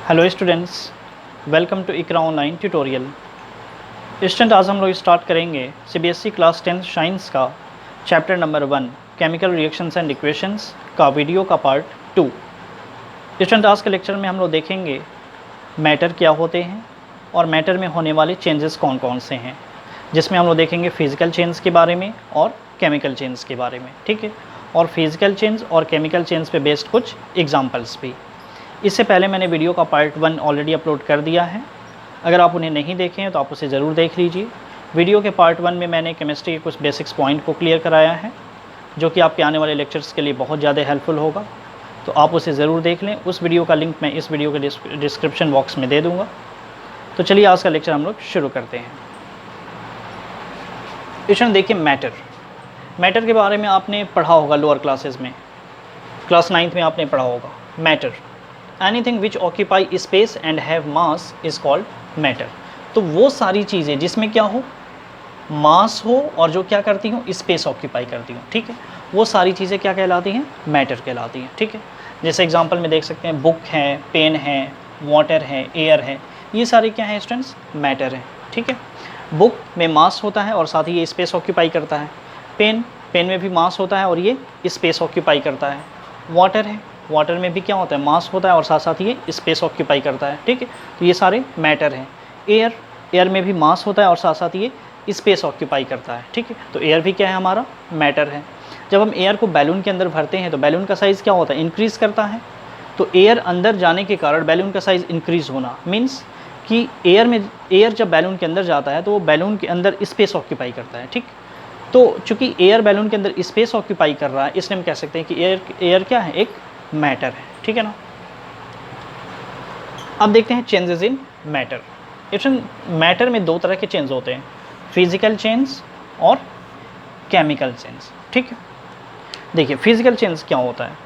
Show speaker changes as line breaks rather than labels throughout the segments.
Hello students, welcome to Iqra online tutorial. Student, आज हम लोग स्टार्ट करेंगे सीबीएसई क्लास 10 साइंस का chapter number 1 chemical reactions and equations का वीडियो का पार्ट 2। स्टूडेंट, आज के लेक्चर में हम लोग देखेंगे मैटर क्या होते हैं और मैटर में होने वाले चेंजेस कौन कौन से हैं, जिसमें हम लोग देखेंगे फिजिकल चेंज के बारे में और केमिकल चेंज के बारे में, ठीक है। और फिजिकल चेंज और केमिकल चेंज पे बेस्ड कुछ एग्जांपल्स भी। इससे पहले मैंने वीडियो का पार्ट 1 ऑलरेडी अपलोड कर दिया है। अगर आप उन्हें नहीं देखे हैं तो आप उसे ज़रूर देख लीजिए। वीडियो के पार्ट 1 में मैंने केमिस्ट्री के कुछ बेसिक्स पॉइंट को क्लियर कराया है, जो कि आपके आने वाले लेक्चर्स के लिए बहुत ज़्यादा हेल्पफुल होगा, तो आप उसे ज़रूर देख लें। उस वीडियो का लिंक मैं इस वीडियो के डिस्क्रिप्शन बॉक्स में दे दूँगा। तो चलिए आज का लेक्चर हम लोग शुरू करते हैं। क्वेश्चन देखिए, मैटर के बारे में आपने पढ़ा होगा लोअर क्लासेस में, क्लास 9th में आपने पढ़ा होगा। Matter, anything which occupy space and have mass is called matter. तो वो सारी चीज़ें जिसमें क्या हो, मास हो और जो क्या करती हूँ, स्पेस ऑक्यूपाई करती हूँ, ठीक है, वो सारी चीज़ें क्या कहलाती हैं, मैटर कहलाती हैं, ठीक है। जैसे एग्जांपल में देख सकते हैं, बुक है, पेन है, वाटर है, एयर है, ये सारे क्या हैं स्टूडेंट्स, मैटर हैं, ठीक है। बुक में मास होता है और साथ ही ये स्पेस ऑक्यूपाई करता है। पेन में भी मास होता है और ये स्पेस ऑक्यूपाई करता है। वाटर है, वाटर में भी क्या होता है, मास होता है और साथ साथ ये स्पेस ऑक्यूपाई करता है, ठीक है। तो ये सारे मैटर हैं। एयर में भी मास होता है और साथ साथ ये स्पेस ऑक्यूपाई करता है, ठीक है। तो एयर भी क्या है, हमारा मैटर है। जब हम एयर को बैलून के अंदर भरते हैं तो बैलून का साइज़ क्या होता है, इंक्रीज़ करता है। तो एयर अंदर जाने के कारण बैलून का साइज़ इंक्रीज़ होना मीन्स कि एयर जब बैलून के अंदर जाता है तो वो बैलून के अंदर स्पेस ऑक्यूपाई करता है, ठीक। तो चूँकि एयर बैलून के अंदर स्पेस ऑक्यूपाई कर रहा है, इसलिए हम कह सकते हैं कि एयर क्या है, एक मैटर है, ठीक है ना। अब देखते हैं चेंजेस इन मैटर। मैटर में दो तरह के चेंज होते हैं, फिजिकल चेंज और केमिकल चेंज, ठीक है। देखिए, फिजिकल चेंज क्या होता है,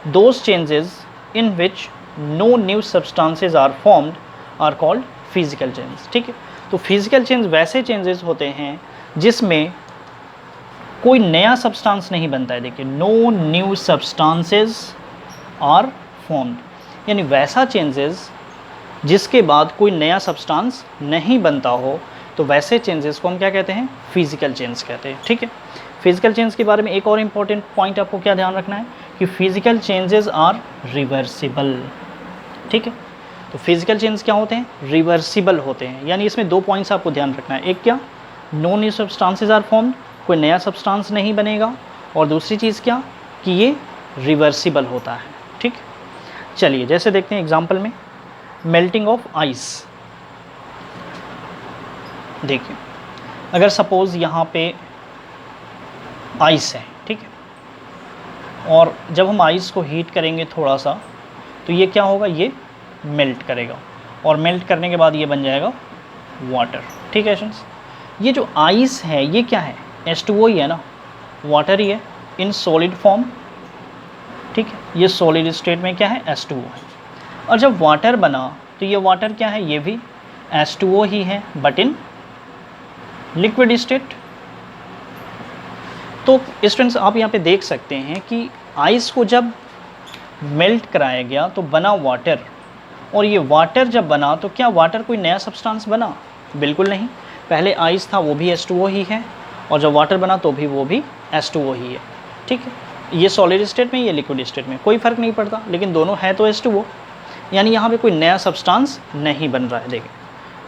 those changes in which no new substances are formed are called physical change, ठीक है। तो फिजिकल चेंज वैसे चेंजेस होते हैं जिसमें कोई नया सब्सटेंस नहीं बनता है। देखिए, no new substances are formed, यानी वैसा चेंजेस जिसके बाद कोई नया सब्सटेंस नहीं बनता हो, तो वैसे चेंजेस को हम क्या कहते हैं, फिजिकल चेंज कहते हैं, ठीक है। फिजिकल चेंज के बारे में एक और इम्पॉर्टेंट पॉइंट आपको क्या ध्यान रखना है कि फिजिकल चेंजेस आर रिवर्सिबल, ठीक है। तो फिजिकल चेंज क्या होते हैं, रिवर्सिबल होते हैं। यानी इसमें दो पॉइंट्स आपको ध्यान रखना है, एक क्या, no new substances are formed, कोई नया सब्सटेंस नहीं बनेगा, और दूसरी चीज़ क्या कि ये रिवर्सिबल होता है, ठीक। चलिए जैसे देखते हैं एग्जांपल में, मेल्टिंग ऑफ आइस। देखिए, अगर सपोज़ यहाँ पे आइस है, ठीक है, और जब हम आइस को हीट करेंगे थोड़ा सा, तो ये क्या होगा, ये मेल्ट करेगा, और मेल्ट करने के बाद ये बन जाएगा वाटर, ठीक है स्टूडेंट्स। ये जो आइस है ये क्या है, H2O ही है ना, वाटर ही है इन सॉलिड फॉर्म, ठीक है। ये सॉलिड स्टेट में क्या है, H2O है। और जब वाटर बना तो ये वाटर क्या है, ये भी H2O ही है बट इन लिक्विड स्टेट। तो स्टूडेंट्स, आप यहाँ पे देख सकते हैं कि आइस को जब मेल्ट कराया गया तो बना वाटर, और ये वाटर जब बना तो क्या वाटर कोई नया सब्सटेंस बना, बिल्कुल नहीं। पहले आइस था वो भी H2O ही है, और जब वाटर बना तो भी वो भी H2O ही है, ठीक है। ये सॉलिड स्टेट में, ये लिक्विड स्टेट में, कोई फ़र्क नहीं पड़ता, लेकिन दोनों है तो H2O, यानी यहाँ पे कोई नया सब्सटेंस नहीं बन रहा है। देखिए,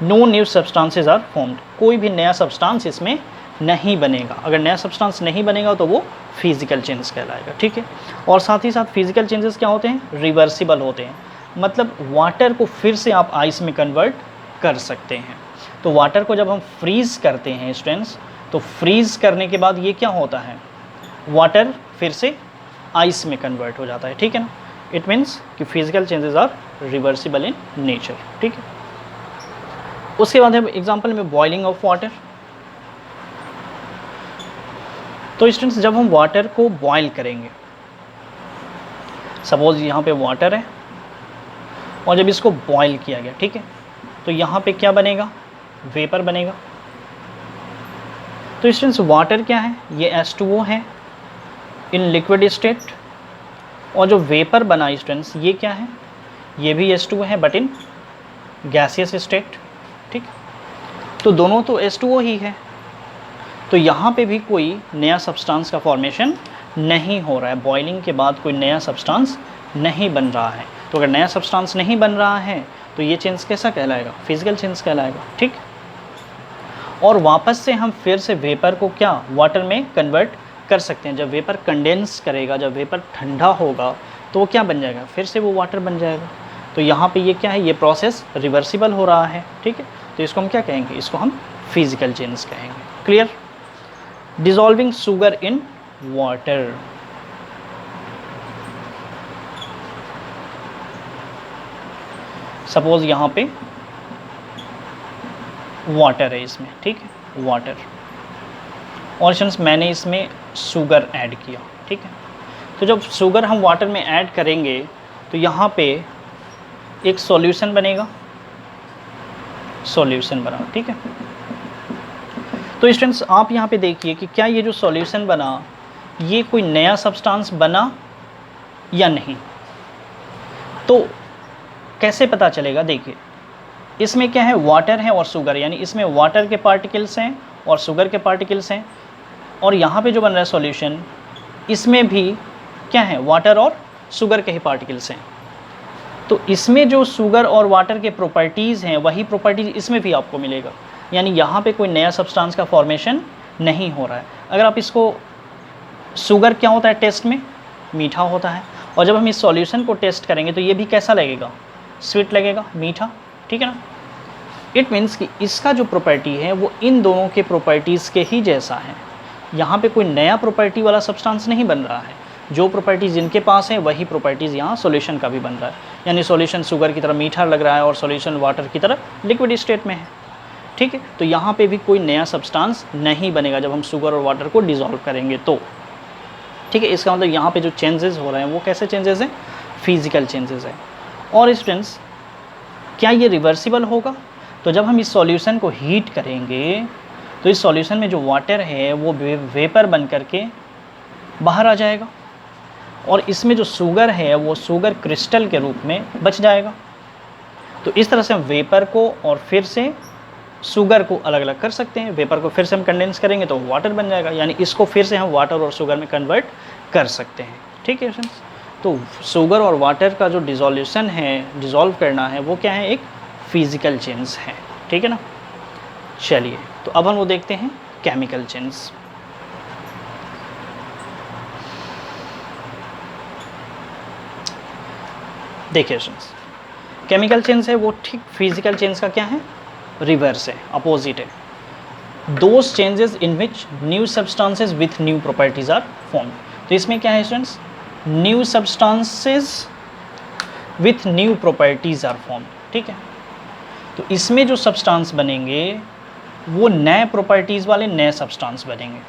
no new substances are formed, कोई भी नया सब्सटेंस इसमें नहीं बनेगा। अगर नया सब्सटेंस नहीं बनेगा तो वो फिजिकल चेंज कहलाएगा, ठीक है। और साथ ही साथ फिजिकल चेंजेस क्या होते हैं, रिवर्सिबल होते हैं, मतलब वाटर को फिर से आप आइस में कन्वर्ट कर सकते हैं। तो वाटर को जब हम फ्रीज़ करते हैं स्टूडेंट्स, तो फ्रीज़ करने के बाद ये क्या होता है, वाटर फिर से आइस में कन्वर्ट हो जाता है, ठीक है ना। इट मीन्स कि physical changes are reversible in nature, ठीक है। उसके बाद है एग्जांपल में बॉइलिंग ऑफ वाटर। तो स्टूडेंट्स, जब हम वाटर को बॉयल करेंगे, सपोज यहाँ पे वाटर है और जब इसको बॉयल किया गया, ठीक है, तो यहाँ पे क्या बनेगा, वेपर बनेगा। तो स्टूडेंट्स, वाटर क्या है, ये H2O है इन लिक्विड स्टेट, और जो वेपर बना स्टूडेंट्स ये क्या है, ये भी H2O है बट इन गैसियस स्टेट, ठीक। तो दोनों तो H2O ही है, तो यहाँ पे भी कोई नया सब्सटेंस का फॉर्मेशन नहीं हो रहा है, बॉइलिंग के बाद कोई नया सब्सटेंस नहीं बन रहा है। तो अगर नया सब्सटेंस नहीं बन रहा है तो ये चेंज कैसा कहलाएगा? फिजिकल चेंज कहलाएगा, ठीक। और वापस से हम फिर से वेपर को क्या वाटर में कन्वर्ट कर सकते हैं। जब वेपर कंडेंस करेगा, जब वेपर ठंडा होगा तो वो क्या बन जाएगा? फिर से वो वाटर बन जाएगा। तो यहाँ पे ये क्या है? ये प्रोसेस रिवर्सिबल हो रहा है, ठीक है। तो इसको हम क्या कहेंगे? इसको हम फिजिकल चेंज कहेंगे। Clear? Dissolving sugar in water. Suppose यहाँ पे वाटर है इसमें, ठीक है, वाटर, और सिंस मैंने इसमें शुगर ऐड किया, ठीक है। तो जब शुगर हम वाटर में ऐड करेंगे तो यहाँ पे एक सॉल्यूशन बनेगा, सॉल्यूशन बना, ठीक है। तो स्टूडेंट्स आप यहाँ पे देखिए कि क्या ये जो सॉल्यूशन बना ये कोई नया सब्सटेंस बना या नहीं। तो कैसे पता चलेगा? देखिए इसमें क्या है? वाटर है और शुगर, यानी इसमें वाटर के पार्टिकल्स हैं और शुगर के पार्टिकल्स हैं, और यहाँ पे जो बन रहा है सॉल्यूशन इसमें भी क्या है? वाटर और शुगर के ही पार्टिकल्स हैं। तो इसमें जो शुगर और वाटर के प्रॉपर्टीज़ हैं वही प्रॉपर्टीज़ इसमें भी आपको मिलेगा, यानी यहाँ पे कोई नया सब्सटेंस का फॉर्मेशन नहीं हो रहा है। अगर आप इसको, शुगर क्या होता है टेस्ट में? मीठा होता है, और जब हम इस सॉल्यूशन को टेस्ट करेंगे तो ये भी कैसा लगेगा? स्वीट लगेगा, मीठा, ठीक है ना। इट मीन्स कि इसका जो प्रॉपर्टी है वो इन दोनों के प्रॉपर्टीज़ के ही जैसा है। यहाँ पे कोई नया प्रॉपर्टी वाला सब्सटेंस नहीं बन रहा है, जो प्रॉपर्टीज़ जिनके पास है वही प्रॉपर्टीज़ यहाँ सॉल्यूशन का भी बन रहा है। यानी सॉल्यूशन शुगर की तरह मीठा लग रहा है और सॉल्यूशन वाटर की तरह लिक्विड स्टेट में है, ठीक है। तो यहाँ पे भी कोई नया सब्सटेंस नहीं बनेगा जब हम शुगर और वाटर को डिज़ोल्व करेंगे तो, ठीक है। इसका मतलब यहाँ पे जो चेंजेस हो रहे हैं वो कैसे चेंजेस हैं? फिजिकल चेंजेस हैं। और स्टूडेंट्स क्या ये रिवर्सिबल होगा? तो जब हम इस सॉल्यूशन को हीट करेंगे तो इस सॉल्यूशन में जो वाटर है वो वेपर बन करके बाहर आ जाएगा, और इसमें जो शुगर है वो शुगर क्रिस्टल के रूप में बच जाएगा। तो इस तरह से हम वेपर को और फिर से शुगर को अलग अलग कर सकते हैं। वेपर को फिर से हम कंडेंस करेंगे तो वाटर बन जाएगा, यानी इसको फिर से हम वाटर और शुगर में कन्वर्ट कर सकते हैं, ठीक है फ्रेंड्स। तो शुगर और वाटर का जो डिज़ोल्यूशन है, डिज़ोल्व करना है, वो क्या है? एक फिज़िकल चेंज है, ठीक है ना। चलिए तो अब हम वो देखते हैं केमिकल चेंज। देखिए फ्रेंड्स, केमिकल चेंज है वो ठीक फिजिकल चेंज का क्या है? रिवर्स है, अपोजिट है। Those changes in which new substances with new properties are form. तो इसमें क्या है students? New substances with new properties are form, ठीक है। तो इसमें जो सब्सटेंस बनेंगे वो नए प्रॉपर्टीज़ वाले नए सब्सटेंस बनेंगे।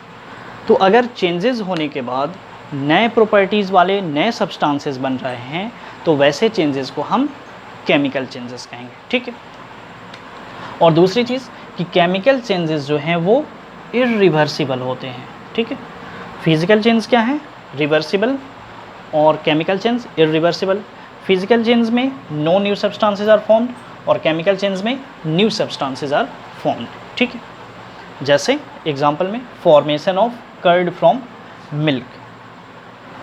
तो अगर चेंजेस होने के बाद नए प्रॉपर्टीज़ वाले नए सब्सटेंसेस बन रहे हैं तो वैसे चेंजेस को हम केमिकल चेंजेस कहेंगे, ठीक है। और दूसरी चीज़ कि केमिकल चेंजेस जो हैं वो इरिवर्सिबल होते हैं, ठीक है। फिजिकल चेंज क्या है? रिवर्सिबल, और chemical change irreversible. Physical change में no new substances are formed और केमिकल चेंज में न्यू सब्सटेंसेस आर फॉर्म्ड, ठीक है। जैसे एग्जांपल में formation of curd from milk,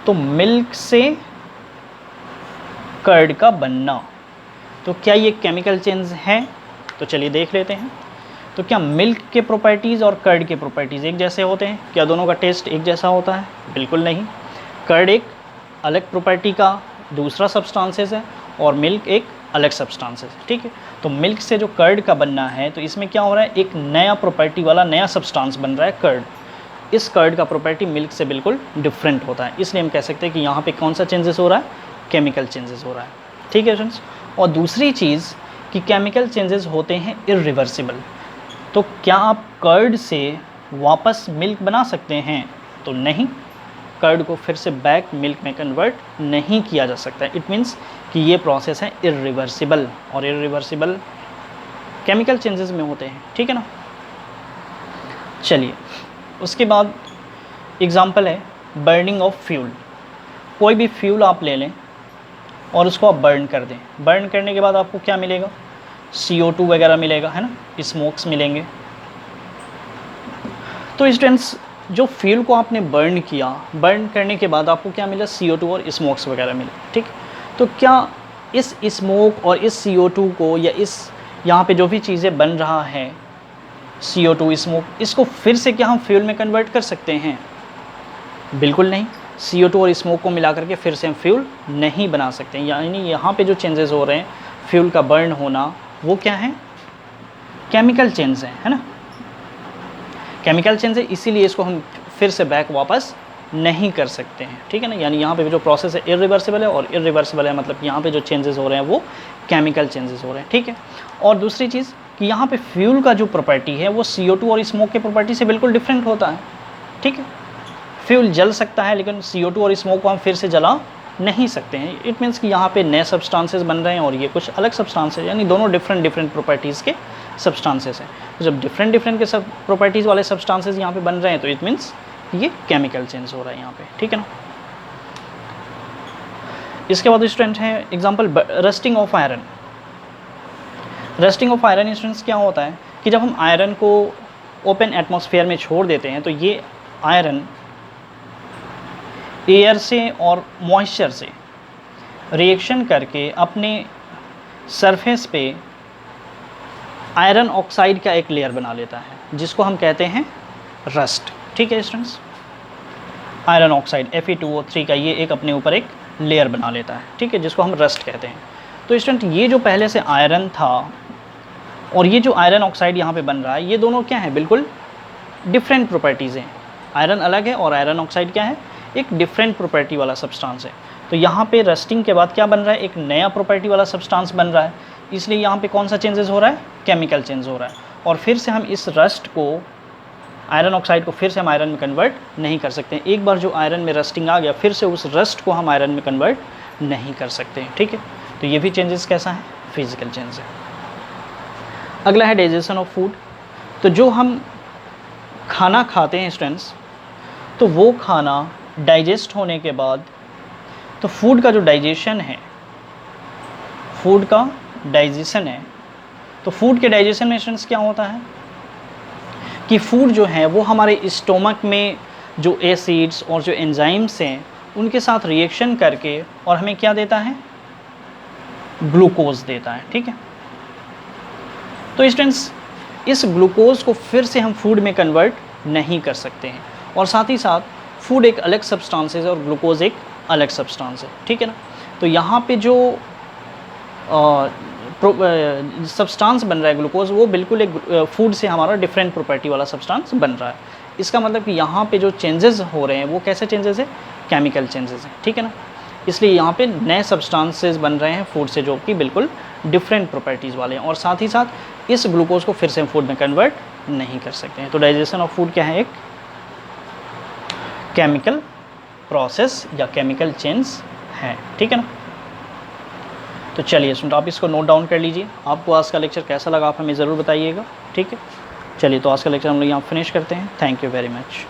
तो मिल्क से कर्ड का बनना, तो क्या ये केमिकल चेंज है? तो चलिए देख लेते हैं। तो क्या मिल्क के प्रॉपर्टीज़ और कर्ड के प्रॉपर्टीज़ एक जैसे होते हैं? क्या दोनों का टेस्ट एक जैसा होता है? बिल्कुल नहीं। कर्ड एक अलग प्रॉपर्टी का दूसरा सब्सटेंसेस है और मिल्क एक अलग सब्सटेंसेस है, ठीक है। तो मिल्क से जो कर्ड का बनना है तो इसमें क्या हो रहा है? एक नया प्रॉपर्टी वाला नया सब्सटेंस बन रहा है कर्ड। इस कर्ड का प्रॉपर्टी मिल्क से बिल्कुल डिफरेंट होता है, इसलिए हम कह सकते हैं कि यहाँ पे कौन सा चेंजेस हो रहा है? केमिकल चेंजेस हो रहा है, ठीक है फ्रेंड्स। और दूसरी चीज़ कि केमिकल चेंजेस होते हैं इरिवर्सिबल। तो क्या आप कर्ड से वापस मिल्क बना सकते हैं? तो नहीं, कर्ड को फिर से बैक मिल्क में कन्वर्ट नहीं किया जा सकता। इट मीन्स कि ये प्रोसेस है इरिवर्सिबल, और इरिवर्सिबल केमिकल चेंजेस में होते हैं, ठीक है ना। चलिए उसके बाद एग्जांपल है बर्निंग ऑफ फ्यूल। कोई भी फ्यूल आप ले लें और उसको आप बर्न कर दें। बर्न करने के बाद आपको क्या मिलेगा, CO2 वगैरह मिलेगा, है ना, स्मोक्स मिलेंगे। तो स्टूडेंट्स जो फ्यूल को आपने बर्न किया, बर्न करने के बाद आपको क्या मिला, CO2 और स्मोक्स वगैरह मिले, ठीक। तो क्या इस स्मोक और इस CO2 को या इस यहाँ पे जो भी चीज़ें बन रहा है CO2 स्मोक, इसको फिर से क्या हम फ्यूल में कन्वर्ट कर सकते हैं? बिल्कुल नहीं। CO2 और स्मोक को मिला करके फिर से हम फ्यूल नहीं बना सकते। यानी यहाँ पे जो चेंजेस हो रहे हैं, फ्यूल का बर्न होना, वो क्या है, केमिकल चेंज है ना, केमिकल चेंज है, इसीलिए इसको हम फिर से बैक वापस नहीं कर सकते हैं, ठीक है ना। यानी यहाँ पे जो प्रोसेस है इरिवर्सिबल है, और इरिवर्सिबल है मतलब यहाँ पे जो चेंजेस हो रहे हैं वो केमिकल चेंजेस हो रहे हैं, ठीक है। और दूसरी चीज़ कि यहाँ पे फ्यूल का जो प्रॉपर्टी है वो CO2 और स्मोक के प्रॉपर्टी से बिल्कुल डिफरेंट होता है, ठीक है। फ्यूल जल सकता है लेकिन CO2 और स्मोक को हम फिर से जला नहीं सकते हैं। इट मीन्स कि यहाँ पे नए सब्सटेंसेस बन रहे हैं और ये कुछ अलग सब्सटेंसेस, यानी दोनों डिफरेंट प्रॉपर्टीज़ के सब्सटेंसेस हैं। तो जब डिफरेंट के सब प्रॉपर्टीज़ वाले सब्सटेंसेस यहाँ पे बन रहे हैं तो इट मीन्स ये केमिकल चेंज हो रहा है यहाँ पे, ठीक है ना। इसके बाद स्टूडेंट है example rusting of iron. Rusting of iron students क्या होता है कि जब हम आयरन को ओपन एटमॉस्फेयर में छोड़ देते हैं तो ये आयरन एयर से और मॉइस्चर से रिएक्शन करके अपने सरफेस पे आयरन ऑक्साइड का एक लेयर बना लेता है, जिसको हम कहते हैं रस्ट, ठीक है स्टूडेंट्स। आयरन ऑक्साइड Fe2O3 का ये एक अपने ऊपर एक लेयर बना लेता है, ठीक है, जिसको हम रस्ट कहते हैं। तो स्टूडेंट ये जो पहले से आयरन था और ये जो आयरन ऑक्साइड यहाँ पे बन रहा है, ये दोनों क्या है, बिल्कुल डिफरेंट प्रॉपर्टीज़ हैं। आयरन अलग है और आयरन ऑक्साइड क्या है, एक डिफरेंट प्रॉपर्टी वाला सब्सटेंस है। तो यहाँ पे रस्टिंग के बाद क्या बन रहा है, एक नया प्रॉपर्टी वाला सब्सटेंस बन रहा है, इसलिए यहाँ पे कौन सा चेंजेस हो रहा है, केमिकल चेंज हो रहा है। और फिर से हम इस रस्ट को, आयरन ऑक्साइड को फिर से हम आयरन में कन्वर्ट नहीं कर सकते। एक बार जो आयरन में रस्टिंग आ गया, फिर से उस रस्ट को हम आयरन में कन्वर्ट नहीं कर सकते, ठीक है। तो ये भी चेंजेस कैसा है, फिजिकल चेंज है। अगला है डाइजेशन ऑफ फूड। तो जो हम खाना खाते हैं स्टूडेंट्स, तो वो खाना डाइजेस्ट होने के बाद, तो फूड का जो डाइजेशन है, फूड का डाइजेशन है, तो फूड के डाइजेशन में स्टूडेंट्स क्या होता है कि फूड जो है वो हमारे स्टोमक में जो एसिड्स और जो एंजाइम्स हैं उनके साथ रिएक्शन करके और हमें क्या देता है, ग्लूकोज देता है, ठीक है। तो स्टूडेंट्स इस ग्लूकोज को फिर से हम फूड में कन्वर्ट नहीं कर सकते हैं, और साथ ही साथ फूड एक अलग सब्सटेंस है और ग्लूकोज एक अलग सब्सटेंस है, ठीक है ना। तो यहाँ पे जो सब्सटेंस बन रहा है ग्लूकोज, वो बिल्कुल एक फूड से हमारा डिफरेंट प्रॉपर्टी वाला सब्सटेंस बन रहा है। इसका मतलब कि यहाँ पे जो चेंजेस हो रहे हैं वो कैसे चेंजेस है, केमिकल चेंजेस हैं, ठीक है ना। इसलिए यहाँ पे नए सब्सटेंसेस बन रहे हैं फूड से जो कि बिल्कुल डिफरेंट प्रॉपर्टीज़ वाले हैं, और साथ ही साथ इस ग्लूकोज को फिर से हम फूड में कन्वर्ट नहीं कर सकते हैं। तो डाइजेशन ऑफ फूड क्या है, एक केमिकल प्रोसेस या केमिकल चेंज है, ठीक है ना। तो चलिए स्टूडेंट आप इसको नोट डाउन कर लीजिए। आपको आज का लेक्चर कैसा लगा आप हमें ज़रूर बताइएगा, ठीक है। चलिए तो आज का लेक्चर हम लोग यहाँ फिनिश करते हैं। Thank you very much.